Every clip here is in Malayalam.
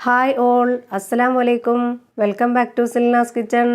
ഹായ് ഓൾ, അസ്സലാമു അലൈക്കും. Welcome back to Silna's kitchen.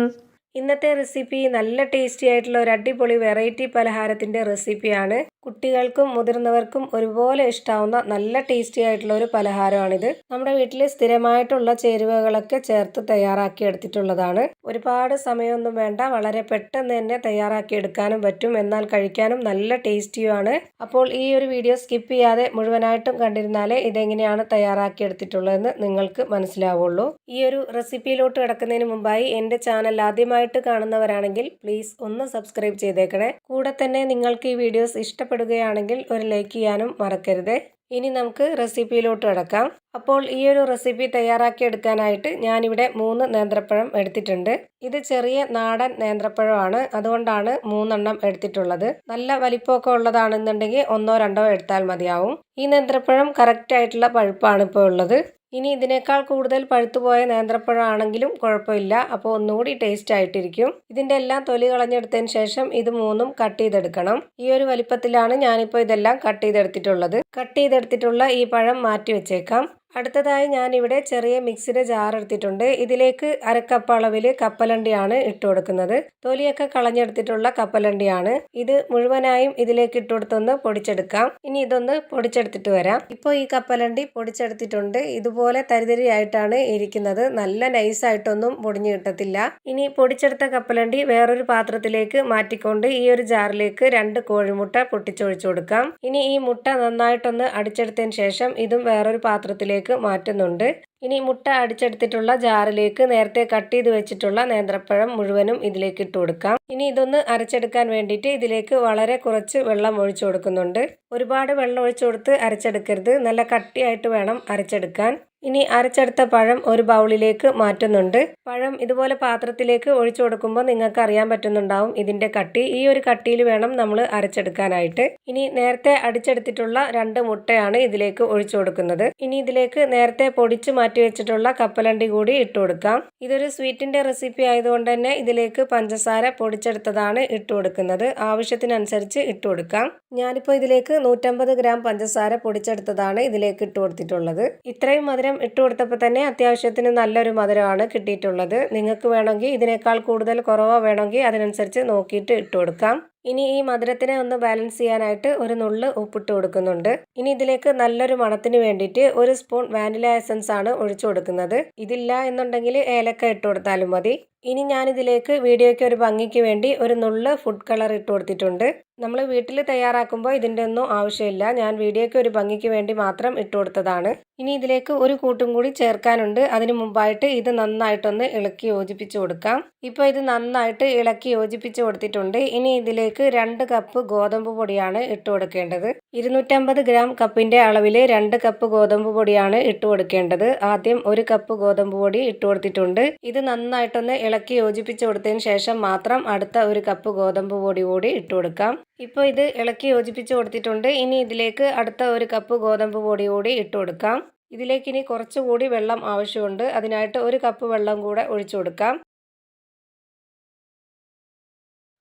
ഇന്നത്തെ റെസിപ്പി നല്ല ടേസ്റ്റി ആയിട്ടുള്ള ഒരു അടിപൊളി വെറൈറ്റി പലഹാരത്തിൻ്റെ റെസിപ്പിയാണ്. കുട്ടികൾക്കും മുതിർന്നവർക്കും ഒരുപോലെ ഇഷ്ടാവുന്ന നല്ല ടേസ്റ്റി ആയിട്ടുള്ള ഒരു പലഹാരമാണിത്. നമ്മുടെ വീട്ടിൽ സ്ഥിരമായിട്ടുള്ള ചേരുവകളൊക്കെ ചേർത്ത് തയ്യാറാക്കി എടുത്തിട്ടുള്ളതാണ്. ഒരുപാട് സമയമൊന്നും വേണ്ട, വളരെ പെട്ടെന്ന് തന്നെ തയ്യാറാക്കി എടുക്കാനും പറ്റും. എന്നാൽ കഴിക്കാനും നല്ല ടേസ്റ്റിയുമാണ്. അപ്പോൾ ഈ ഒരു വീഡിയോ സ്കിപ്പ് ചെയ്യാതെ മുഴുവനായിട്ടും കണ്ടിരുന്നാലേ ഇതെങ്ങനെയാണ് തയ്യാറാക്കി എടുത്തിട്ടുള്ളതെന്ന് നിങ്ങൾക്ക് മനസ്സിലാവുള്ളൂ. ഈ ഒരു റെസിപ്പിയിലോട്ട് കിടക്കുന്നതിന് മുമ്പായി എൻ്റെ ചാനൽ ആദ്യമായിട്ട് കാണുന്നവരാണെങ്കിൽ പ്ലീസ് ഒന്ന് സബ്സ്ക്രൈബ് ചെയ്തേക്കണേ. കൂടെ തന്നെ നിങ്ങൾക്ക് ഈ വീഡിയോസ് ഇഷ്ടപ്പെടുകയാണെങ്കിൽ ഒരു ലൈക്ക് ചെയ്യാനും മറക്കരുത്. ഇനി നമുക്ക് റെസിപ്പിയിലോട്ട് കിടക്കാം. അപ്പോൾ ഈ ഒരു റെസിപ്പി തയ്യാറാക്കി എടുക്കാനായിട്ട് ഞാനിവിടെ 3 നേന്ത്രപ്പഴം എടുത്തിട്ടുണ്ട്. ഇത് ചെറിയ നാടൻ നേന്ത്രപ്പഴമാണ്, അതുകൊണ്ടാണ് 3 എടുത്തിട്ടുള്ളത്. നല്ല വലിപ്പമൊക്കെ ഉള്ളതാണെന്നുണ്ടെങ്കിൽ 1-2 എടുത്താൽ മതിയാവും. ഈ നേന്ത്രപ്പഴം കറക്റ്റ് ആയിട്ടുള്ള പഴുപ്പാണ് ഇപ്പോൾ ഉള്ളത്. ഇനി ഇതിനേക്കാൾ കൂടുതൽ പഴുത്തുപോയ നേന്ത്രപ്പഴം ആണെങ്കിലും കുഴപ്പമില്ല, അപ്പോൾ ഒന്നുകൂടി ടേസ്റ്റ് ആയിട്ടിരിക്കും. ഇതിൻ്റെ എല്ലാം തൊലി കളഞ്ഞെടുത്തതിന് ശേഷം ഇത് 3 കട്ട് ചെയ്തെടുക്കണം. ഈ ഒരു വലിപ്പത്തിലാണ് ഞാനിപ്പോൾ ഇതെല്ലാം കട്ട് ചെയ്തെടുത്തിട്ടുള്ളത്. കട്ട് ചെയ്തെടുത്തിട്ടുള്ള ഈ പഴം മാറ്റി വെച്ചേക്കാം. അടുത്തതായി ഞാനിവിടെ ചെറിയ മിക്സിയുടെ ജാർ എടുത്തിട്ടുണ്ട്. ഇതിലേക്ക് 1/2 കപ്പ് അളവിൽ കപ്പലണ്ടിയാണ് ഇട്ട് കൊടുക്കുന്നത്. തൊലിയൊക്കെ കളഞ്ഞെടുത്തിട്ടുള്ള കപ്പലണ്ടിയാണ്. ഇത് മുഴുവനായും ഇതിലേക്ക് ഇട്ട് കൊടുത്തൊന്ന് പൊടിച്ചെടുക്കാം. ഇനി ഇതൊന്ന് പൊടിച്ചെടുത്തിട്ട് വരാം. ഇപ്പോൾ ഈ കപ്പലണ്ടി പൊടിച്ചെടുത്തിട്ടുണ്ട്. ഇതുപോലെ തരിതരിയായിട്ടാണ് ഇരിക്കുന്നത്. നല്ല നൈസായിട്ടൊന്നും പൊടിഞ്ഞു കിട്ടത്തില്ല. ഇനി പൊടിച്ചെടുത്ത കപ്പലണ്ടി വേറൊരു പാത്രത്തിലേക്ക് മാറ്റിക്കൊണ്ട് ഈ ഒരു ജാറിലേക്ക് 2 കോഴിമുട്ട പൊട്ടിച്ചൊഴിച്ചു കൊടുക്കാം. ഇനി ഈ മുട്ട നന്നായിട്ടൊന്ന് അടിച്ചെടുത്തതിന് ശേഷം ഇതും വേറൊരു പാത്രത്തിലേക്ക് മാറ്റുന്നുണ്ട്. ഇനി മുട്ട അടിച്ചെടുത്തിട്ടുള്ള ജാറിലേക്ക് നേരത്തെ കട്ട് ചെയ്ത് വെച്ചിട്ടുള്ള നേന്ത്രപ്പഴം മുഴുവനും ഇതിലേക്ക് ഇട്ട് കൊടുക്കാം. ഇനി ഇതൊന്ന് അരച്ചെടുക്കാൻ വേണ്ടിയിട്ട് ഇതിലേക്ക് വളരെ കുറച്ച് വെള്ളം ഒഴിച്ചു കൊടുക്കുന്നുണ്ട്. ഒരുപാട് വെള്ളം ഒഴിച്ചു കൊടുത്ത് അരച്ചെടുക്കരുത്, നല്ല കട്ടിയായിട്ട് വേണം അരച്ചെടുക്കാൻ. ഇനി അരച്ചെടുത്ത പഴം ഒരു ബൗളിലേക്ക് മാറ്റുന്നുണ്ട്. പഴം ഇതുപോലെ പാത്രത്തിലേക്ക് ഒഴിച്ചു കൊടുക്കുമ്പോൾ നിങ്ങൾക്ക് അറിയാൻ പറ്റുന്നുണ്ടാവും ഇതിൻ്റെ കട്ടി. ഈ ഒരു കട്ടിയിൽ വേണം നമ്മൾ അരച്ചെടുക്കാനായിട്ട്. ഇനി നേരത്തെ അടിച്ചെടുത്തിട്ടുള്ള 2 മുട്ടയാണ് ഇതിലേക്ക് ഒഴിച്ചു കൊടുക്കുന്നത്. ഇനി ഇതിലേക്ക് നേരത്തെ പൊടിച്ച് മാറ്റി വെച്ചിട്ടുള്ള കപ്പലണ്ടി കൂടി ഇട്ട് കൊടുക്കാം. ഇതൊരു സ്വീറ്റിൻ്റെ റെസിപ്പി ആയതുകൊണ്ട് തന്നെ ഇതിലേക്ക് പഞ്ചസാര പൊടിച്ചെടുത്തതാണ് ഇട്ട് കൊടുക്കുന്നത്. ആവശ്യത്തിനനുസരിച്ച് ഇട്ട് കൊടുക്കാം. ഞാനിപ്പോൾ ഇതിലേക്ക് 150 ഗ്രാം പഞ്ചസാര പൊടിച്ചെടുത്തതാണ് ഇതിലേക്ക് ഇട്ട് കൊടുത്തിട്ടുള്ളത്. ഇത്രയും മധുരം ഇട്ട് കൊടുത്തപ്പോൾ തന്നെ അത്യാവശ്യത്തിന് നല്ലൊരു മധുരമാണ് കിട്ടിയിട്ടുള്ളത്. നിങ്ങൾക്ക് വേണമെങ്കിൽ ഇതിനേക്കാൾ കൂടുതൽ കുറവോ വേണമെങ്കിൽ അതിനനുസരിച്ച് നോക്കിയിട്ട് ഇട്ട് കൊടുക്കാം. ഇനി ഈ മധുരത്തിനെ ഒന്ന് ബാലൻസ് ചെയ്യാനായിട്ട് ഒരു നുള്ള് ഉപ്പിട്ട് കൊടുക്കുന്നുണ്ട്. ഇനി ഇതിലേക്ക് നല്ലൊരു മണത്തിന് വേണ്ടിയിട്ട് 1 സ്പൂൺ വാനില എസൻസ് ആണ് ഒഴിച്ചു കൊടുക്കുന്നത്. ഇതില്ല എന്നുണ്ടെങ്കിൽ ഏലക്ക ഇട്ട് കൊടുത്താലും മതി. ഇനി ഞാനിതിലേക്ക് വീഡിയോയ്ക്ക് ഒരു ഭംഗിക്ക് വേണ്ടി ഒരു നുള്ള് ഫുഡ് കളർ ഇട്ട് കൊടുത്തിട്ടുണ്ട്. നമ്മൾ വീട്ടിൽ തയ്യാറാക്കുമ്പോൾ ഇതിൻ്റെ ഒന്നും ആവശ്യമില്ല. ഞാൻ വീഡിയോയ്ക്ക് ഒരു ഭംഗിക്ക് വേണ്ടി മാത്രം ഇട്ട് കൊടുത്തതാണ്. ഇനി ഇതിലേക്ക് ഒരു കൂട്ടും കൂടി ചേർക്കാനുണ്ട്. അതിന് മുമ്പായിട്ട് ഇത് നന്നായിട്ടൊന്ന് ഇളക്കി യോജിപ്പിച്ച് കൊടുക്കാം. ഇപ്പോൾ ഇത് നന്നായിട്ട് ഇളക്കി യോജിപ്പിച്ച് കൊടുത്തിട്ടുണ്ട്. ഇനി ഇതിലേക്ക് 2 കപ്പ് ഗോതമ്പ് പൊടിയാണ് ഇട്ട് കൊടുക്കേണ്ടത്. 250 ഗ്രാം കപ്പിൻ്റെ അളവിൽ 2 കപ്പ് ഗോതമ്പ് പൊടിയാണ് ഇട്ട് കൊടുക്കേണ്ടത്. ആദ്യം 1 കപ്പ് ഗോതമ്പ് പൊടി ഇട്ട് കൊടുത്തിട്ടുണ്ട്. ഇത് നന്നായിട്ടൊന്ന് ഇളക്കി യോജിപ്പിച്ച് കൊടുത്തതിന് ശേഷം മാത്രം അടുത്ത 1 കപ്പ് ഗോതമ്പ് പൊടി കൂടി ഇട്ട് കൊടുക്കാം. ഇപ്പോൾ ഇത് ഇളക്കി യോജിപ്പിച്ച് കൊടുത്തിട്ടുണ്ട്. ഇനി ഇതിലേക്ക് അടുത്ത 1 കപ്പ് ഗോതമ്പ് പൊടി കൂടി ഇട്ട് കൊടുക്കാം. ഇതിലേക്ക് ഇനി കുറച്ചുകൂടി വെള്ളം ആവശ്യമുണ്ട്. അതിനായിട്ട് 1 കപ്പ് വെള്ളം കൂടെ ഒഴിച്ചു കൊടുക്കാം.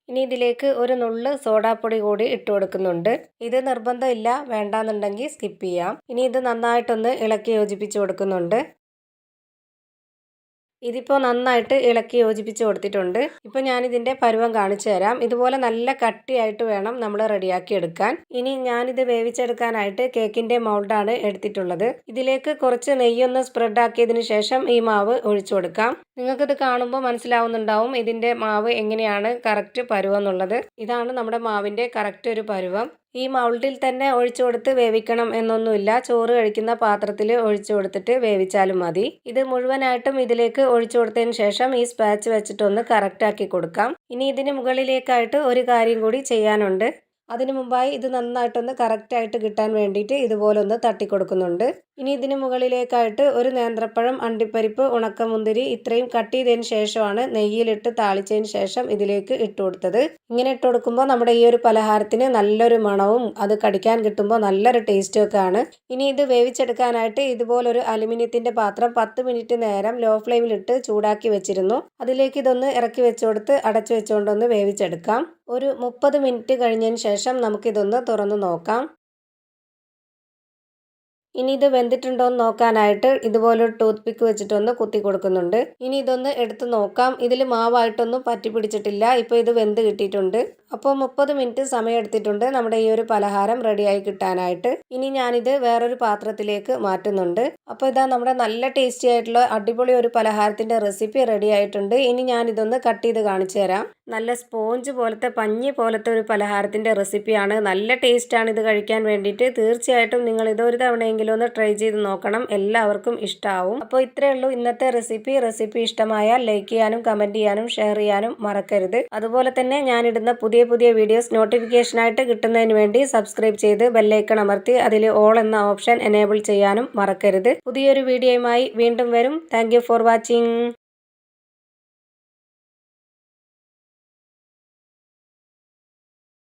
ഇനി ഇതിലേക്ക് ഒരു നുള്ള് സോഡാപ്പൊടി കൂടി ഇട്ട് കൊടുക്കുന്നുണ്ട്. ഇത് നിർബന്ധമില്ല, വേണ്ടാന്നുണ്ടെങ്കിൽ സ്കിപ്പ് ചെയ്യാം. ഇനി ഇത് നന്നായിട്ടൊന്ന് ഇളക്കി യോജിപ്പിച്ച് കൊടുക്കുന്നുണ്ട്. ഇതിപ്പോൾ നന്നായിട്ട് ഇളക്കി യോജിപ്പിച്ച് കൊടുത്തിട്ടുണ്ട്. ഇപ്പോൾ ഞാനിതിൻ്റെ പരുവം കാണിച്ചു തരാം. ഇതുപോലെ നല്ല കട്ടിയായിട്ട് വേണം നമ്മൾ റെഡിയാക്കി എടുക്കാൻ. ഇനി ഞാനിത് വേവിച്ചെടുക്കാനായിട്ട് കേക്കിൻ്റെ മൗൾഡാണ് എടുത്തിട്ടുള്ളത്. ഇതിലേക്ക് കുറച്ച് നെയ്യൊന്ന് സ്പ്രെഡ് ആക്കിയതിന് ശേഷം ഈ മാവ് ഒഴിച്ചു കൊടുക്കാം. നിങ്ങൾക്കിത് കാണുമ്പോൾ മനസ്സിലാവുന്നുണ്ടാവും ഇതിൻ്റെ മാവ് എങ്ങനെയാണ് കറക്റ്റ് പരുവം എന്നുള്ളത്. ഇതാണ് നമ്മുടെ മാവിൻ്റെ കറക്റ്റ് ഒരു പരുവം. ഈ മൗൾഡിൽ തന്നെ ഒഴിച്ചു കൊടുത്ത് വേവിക്കണം എന്നൊന്നുമില്ല. ചോറ് കഴിക്കുന്ന പാത്രത്തിൽ ഒഴിച്ചു കൊടുത്തിട്ട് വേവിച്ചാലും മതി. ഇത് മുഴുവനായിട്ടും ഇതിലേക്ക് ഒഴിച്ചു കൊടുത്തതിന് ശേഷം ഈ സ്പാച്ച് വെച്ചിട്ടൊന്ന് കറക്റ്റാക്കി കൊടുക്കാം. ഇനി ഇതിന് മുകളിലേക്കായിട്ട് ഒരു കാര്യം കൂടി ചെയ്യാനുണ്ട്. അതിനു മുമ്പായി ഇത് നന്നായിട്ടൊന്ന് കറക്റ്റായിട്ട് കിട്ടാൻ വേണ്ടിയിട്ട് ഇതുപോലെ ഒന്ന് തട്ടിക്കൊടുക്കുന്നുണ്ട്. ഇനി ഇതിന് മുകളിലേക്കായിട്ട് ഒരു നേന്ത്രപ്പഴം, അണ്ടിപ്പരിപ്പ്, ഉണക്കമുന്തിരി ഇത്രയും കട്ട് ചെയ്തതിന് ശേഷമാണ് നെയ്യിലിട്ട് താളിച്ചതിന് ശേഷം ഇതിലേക്ക് ഇട്ട് കൊടുത്തത്. ഇങ്ങനെ ഇട്ട് കൊടുക്കുമ്പോൾ നമ്മുടെ ഈ ഒരു പലഹാരത്തിന് നല്ലൊരു മണവും അത് കടിക്കാൻ കിട്ടുമ്പോൾ നല്ലൊരു ടേസ്റ്റും ഒക്കെ ആണ്. ഇനി ഇത് വേവിച്ചെടുക്കാനായിട്ട് ഇതുപോലൊരു അലുമിനിയത്തിൻ്റെ പാത്രം 10 മിനിറ്റ് നേരം ലോ ഫ്ലെയിമിലിട്ട് ചൂടാക്കി വെച്ചിരുന്നു. അതിലേക്ക് ഇതൊന്ന് ഇറക്കി വെച്ചു കൊടുത്ത് അടച്ചു വെച്ചുകൊണ്ടൊന്ന് വേവിച്ചെടുക്കാം. ഒരു 30 മിനിറ്റ് കഴിഞ്ഞതിന് ശേഷം നമുക്കിതൊന്ന് തുറന്ന് നോക്കാം. ഇനി ഇത് വെന്തിട്ടുണ്ടോ എന്ന് നോക്കാനായിട്ട് ഇതുപോലൊരു ടൂത്ത് പിക്ക് വെച്ചിട്ടൊന്ന് കുത്തി കൊടുക്കുന്നുണ്ട്. ഇനി ഇതൊന്ന് എടുത്ത് നോക്കാം. ഇതിൽ മാവായിട്ടൊന്നും പറ്റി പിടിച്ചിട്ടില്ല. ഇപ്പോൾ ഇത് വെന്ത് കിട്ടിയിട്ടുണ്ട്. അപ്പോൾ 30 മിനിറ്റ് സമയം എടുത്തിട്ടുണ്ട് നമ്മുടെ ഈ ഒരു പലഹാരം റെഡിയായി കിട്ടാനായിട്ട്. ഇനി ഞാനിത് വേറൊരു പാത്രത്തിലേക്ക് മാറ്റുന്നുണ്ട്. അപ്പോൾ ഇതാ നമ്മുടെ നല്ല ടേസ്റ്റി ആയിട്ടുള്ള അടിപൊളി ഒരു പലഹാരത്തിൻ്റെ റെസിപ്പി റെഡി ആയിട്ടുണ്ട്. ഇനി ഞാനിതൊന്ന് കട്ട് ചെയ്ത് കാണിച്ചു തരാം. നല്ല സ്പോഞ്ച് പോലത്തെ പഞ്ഞി പോലത്തെ ഒരു പലഹാരത്തിൻ്റെ റെസിപ്പിയാണ്. നല്ല ടേസ്റ്റാണ് ഇത് കഴിക്കാൻ വേണ്ടിയിട്ട്. തീർച്ചയായിട്ടും നിങ്ങൾ ഇതൊരു തവണയെങ്കിലും ഒന്ന് ട്രൈ ചെയ്ത് നോക്കണം. എല്ലാവർക്കും ഇഷ്ടമാവും. അപ്പോൾ ഇത്രയേ ഉള്ളൂ ഇന്നത്തെ റെസിപ്പി. റെസിപ്പി ഇഷ്ടമായാൽ ലൈക്ക് ചെയ്യാനും കമൻറ്റ് ചെയ്യാനും ഷെയർ ചെയ്യാനും മറക്കരുത്. അതുപോലെ തന്നെ ഞാനിടുന്ന പുതിയ വീഡിയോസ് നോട്ടിഫിക്കേഷനായിട്ട് കിട്ടുന്നതിന് വേണ്ടി സബ്സ്ക്രൈബ് ചെയ്ത് ബെല്ലൈക്കൺ അമർത്തി അതിൽ ഓൾ എന്ന ഓപ്ഷൻ എനേബിൾ ചെയ്യാനും മറക്കരുത്. പുതിയൊരു വീഡിയോയുമായി വീണ്ടും വരും. Thank you for watching.